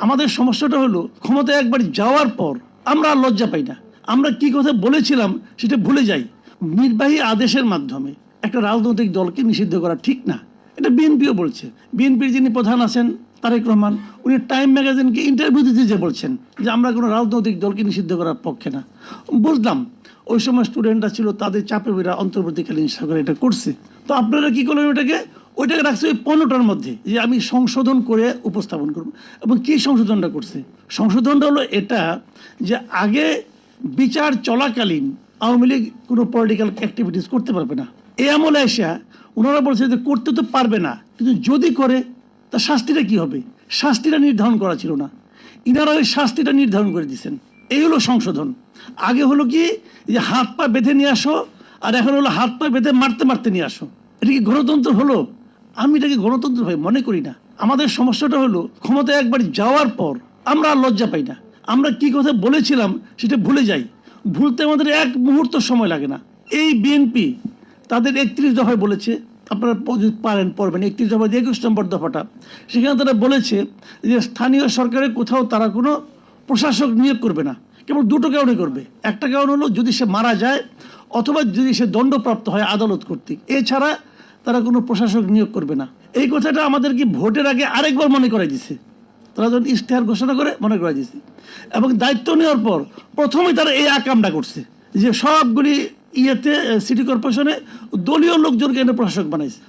আমাদের সমস্যাটা হলো ক্ষমতায় একবার যাওয়ার পর আমরা আর লজ্জা পাই না। আমরা কি কথা বলেছিলাম সেটা ভুলে যাই। নির্বাহী আদেশের মাধ্যমে একটা রাজনৈতিক দলকে নিষিদ্ধ করা ঠিক না, এটা বিএনপিও বলছে। বিএনপির যিনি প্রধান আছেন তারেক রহমান, উনি টাইম ম্যাগাজিনকে ইন্টারভিউ দিতে যে বলছেন যে আমরা কোনো রাজনৈতিক দলকে নিষিদ্ধ করার পক্ষে না। বুঝলাম ওই সময় স্টুডেন্টরা ছিল, তাদের চাপে ওরা অন্তর্বর্তীকালীন সরকার এটা করছে। তো আপনারা কি করলেন, ওইটাকে রাখছে ওই 15টার মধ্যে যে আমি সংশোধন করে উপস্থাপন করব। এবং কি সংশোধনটা করছে? সংশোধনটা হলো এটা যে আগে বিচার চলাকালীন আওয়ামী লীগ কোনো পলিটিক্যাল অ্যাক্টিভিটিস করতে পারবে না। এই আমলে এসে ওনারা বলছে যে করতে তো পারবে না, কিন্তু যদি করে তা শাস্তিটা কি হবে, শাস্তিটা নির্ধারণ করা ছিল না। ইনারা ওই শাস্তিটা নির্ধারণ করে দিচ্ছেন। এই হলো সংশোধন। আগে হলো কি যে হাত পা বেঁধে নিয়ে আসো, আর এখন হলো হাত পা বেঁধে মারতে মারতে নিয়ে আসো। এটা কি গণতন্ত্র হলো? আমি এটাকে গণতন্ত্র ভাই মনে করি না। আমাদের সমস্যাটা হলো ক্ষমতায় একবার যাওয়ার পর আমরা আর লজ্জা পাই না। আমরা কি কথা বলেছিলাম সেটা ভুলে যাই। ভুলতে আমাদের এক মুহূর্ত সময় লাগে না। এই বিএনপি তাদের 31 দফায় বলেছে, আপনারা যদি পারেন পড়বেন 31 দফা 21 নম্বর দফাটা, সেখানে তারা বলেছে যে স্থানীয় সরকারের কোথাও তারা কোনো প্রশাসক নিয়োগ করবে না, কেবল দুটো কারণে করবে। একটা কারণ হলো যদি সে মারা যায় অথবা যদি সে দণ্ডপ্রাপ্ত হয় আদালত কর্তৃক, এছাড়া তারা কোনো প্রশাসক নিয়োগ করবে না। এই কথাটা আমাদেরকে ভোটের আগে আরেকবার মনে করাই দিছে। তারা যখন ইশতেহার ঘোষণা করে মনে করাই দিছে, এবং দায়িত্ব নেওয়ার পর প্রথমে তারা এই আকামটা করছে যে সবগুলি সিটি কর্পোরেশনে দলীয় লোকজনকে এনে প্রশাসক বানাইছে।